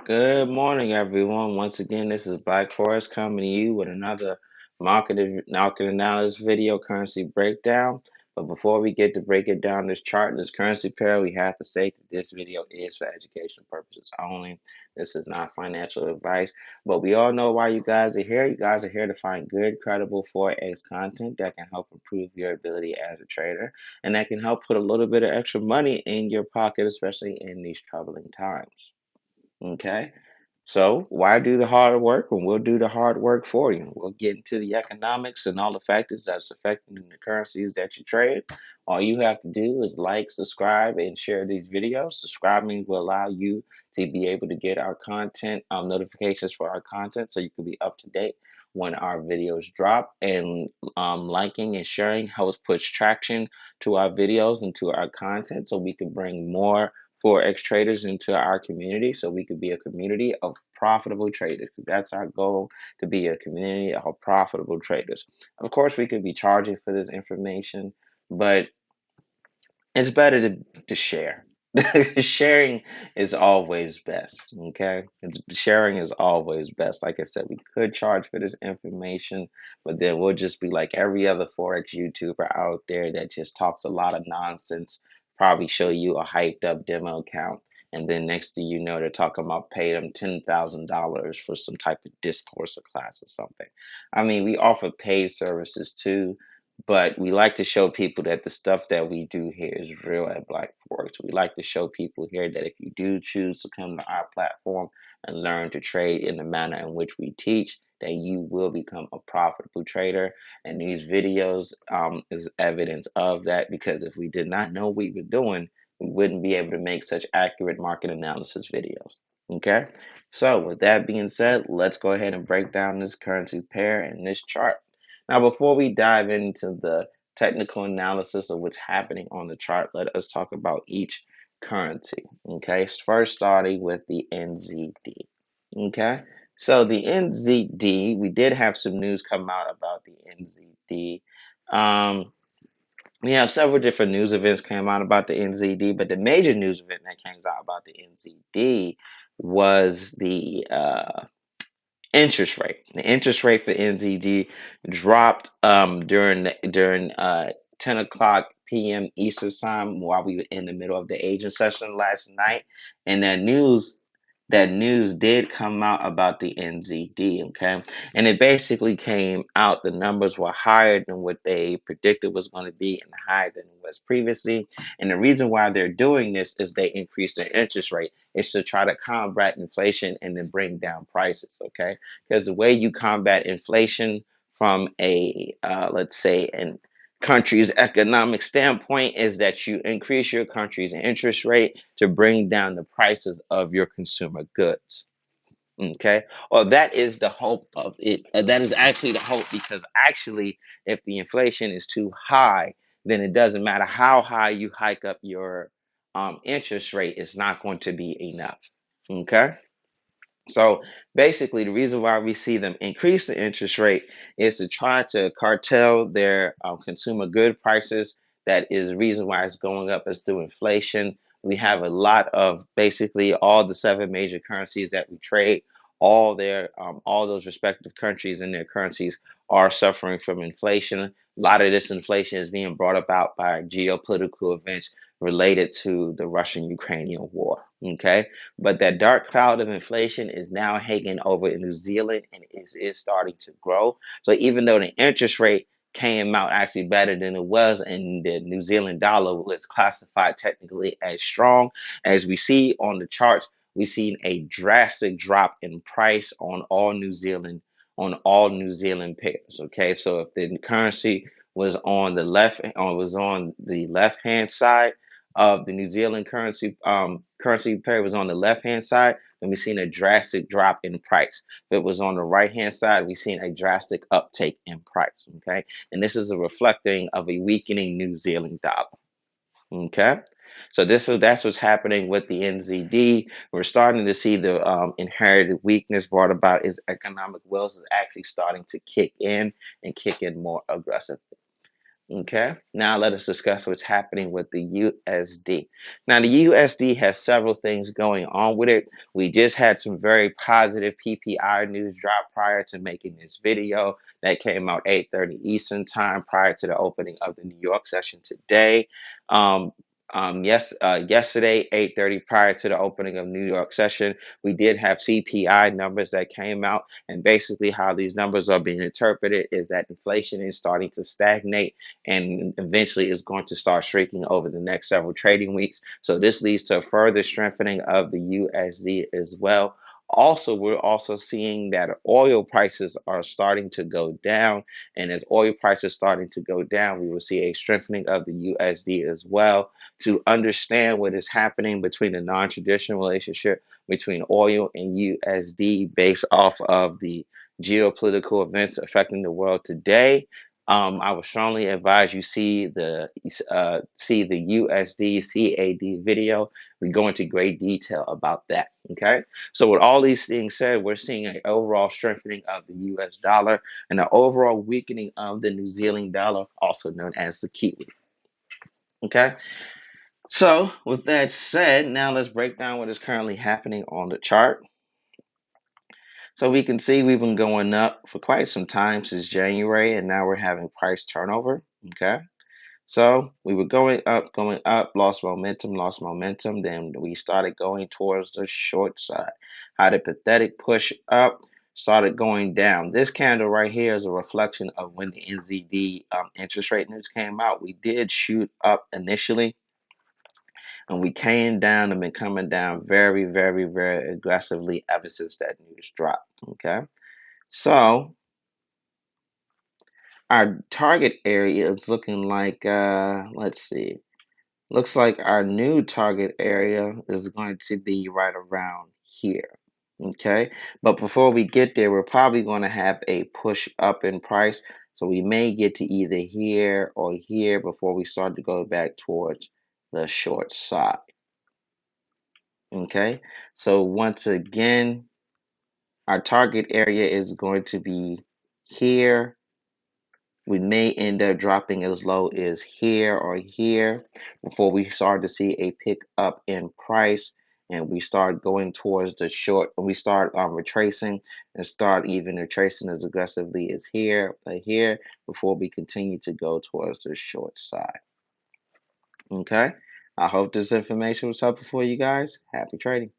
Good morning, everyone. Once again, this is Black Forest coming to you with another market analysis video currency breakdown. But before we get to break it down, this chart and this currency pair, we have to say that this video is for education purposes only. This is not financial advice. But we all know why you guys are here. You guys are here to find good, credible Forex content that can help improve your ability as a trader and that can help put a little bit of extra money in your pocket, especially in these troubling times. Okay. So why do the hard work when we'll do the hard work for you? We'll get into the economics and all the factors that's affecting the currencies that you trade. All you have to do is like, subscribe, and share these videos. Subscribing will allow you to be able to get our content, notifications for our content, so you can be up to date when our videos drop. And liking and sharing helps push traction to our videos and to our content, so we can bring more Forex traders into our community so we could be a community of profitable traders. That's our goal, to be a community of profitable traders. Of course, we could be charging for this information, but it's better to share. Sharing is always best. Okay, sharing is always best. Like I said, we could charge for this information, but then we'll just be like every other Forex YouTuber out there that just talks a lot of nonsense, probably show you a hyped up demo account, and then next thing you know, they're talking about pay them $10,000 for some type of discourse or class or something. I mean, we offer paid services too, but we like to show people that the stuff that we do here is real at Black Forex. We like to show people here that if you do choose to come to our platform and learn to trade in the manner in which we teach, that you will become a profitable trader. And these videos is evidence of that, because if we did not know what we were doing, we wouldn't be able to make such accurate market analysis videos. Okay? So with that being said, let's go ahead and break down this currency pair and this chart. Now, before we dive into the technical analysis of what's happening on the chart, let us talk about each currency. Okay, first starting with the NZD. Okay, so the NZD, we did have some news come out about the NZD. Um, we have several different news events came out about the NZD, but the major news event that came out about the NZD was the interest rate. The interest rate for NZD dropped during 10 o'clock p.m. Eastern time while we were in the middle of the agent session last night, and that news did come out about the NZD, okay? And it basically came out, the numbers were higher than what they predicted was going to be and higher than it was previously. And the reason why they're doing this is they increased their interest rate is to try to combat inflation and then bring down prices, okay? Because the way you combat inflation from let's say, an country's economic standpoint is that you increase your country's interest rate to bring down the prices of your consumer goods. Okay. Well, that is the hope of it. That is actually the hope, because actually, if the inflation is too high, then it doesn't matter how high you hike up your interest rate, it's not going to be enough. Okay. So basically, the reason why we see them increase the interest rate is to try to cartel their consumer good prices. That is the reason why it's going up, is through inflation. We have a lot of, basically all the seven major currencies that we trade, all those respective countries and their currencies are suffering from inflation. A lot of this inflation is being brought about by geopolitical events related to the Russian-Ukrainian war. Okay. But that dark cloud of inflation is now hanging over New Zealand, and is starting to grow. So even though the interest rate came out actually better than it was, and the New Zealand dollar was classified technically as strong, as we see on the charts, we've seen a drastic drop in price on all New Zealand pairs. Okay, so if the currency was on the left hand side of the New Zealand currency pair was on the left hand side, then we've seen a drastic drop in price. If it was on the right hand side, we've seen a drastic uptake in price. Okay, and this is a reflecting of a weakening New Zealand dollar. Okay, so that's what's happening with the NZD. We're starting to see the inherited weakness brought about, is economic wills is actually starting to kick in, and kick in more aggressively. Okay, now let us discuss what's happening with the USD. Now, the USD has several things going on with it. We just had some very positive PPI news drop prior to making this video. That came out 8:30 Eastern time prior to the opening of the New York session today. Um, Yesterday, 8:30 prior to the opening of New York session, we did have CPI numbers that came out, and basically how these numbers are being interpreted is that inflation is starting to stagnate and eventually is going to start shrinking over the next several trading weeks. So this leads to a further strengthening of the USD as well. Also, we're also seeing that oil prices are starting to go down. And as oil prices starting to go down, we will see a strengthening of the USD as well. To understand what is happening between the non-traditional relationship between oil and USD based off of the geopolitical events affecting the world today, I would strongly advise you see the USD CAD video. We go into great detail about that. Okay, so with all these things said, we're seeing an overall strengthening of the US dollar and an overall weakening of the New Zealand dollar, also known as the Kiwi. Okay, so with that said, now let's break down what is currently happening on the chart. So we can see we've been going up for quite some time since January, and now we're having price turnover. Okay. So we were going up, lost momentum. Then we started going towards the short side. Had a pathetic push up, started going down. This candle right here is a reflection of when the NZD interest rate news came out. We did shoot up initially, and we came down and been coming down very, very, very aggressively ever since that news dropped. Okay, so our target area is looking like let's see. Looks like our new target area is going to be right around here. Okay, but before we get there, we're probably going to have a push up in price. So we may get to either here or here before we start to go back towards the short side. Okay, so once again, our target area is going to be here. We may end up dropping as low as here or here before we start to see a pick up in price and we start going towards the short and we start retracing and start even retracing as aggressively as here or here before we continue to go towards the short side. Okay, I hope this information was helpful for you guys. Happy trading.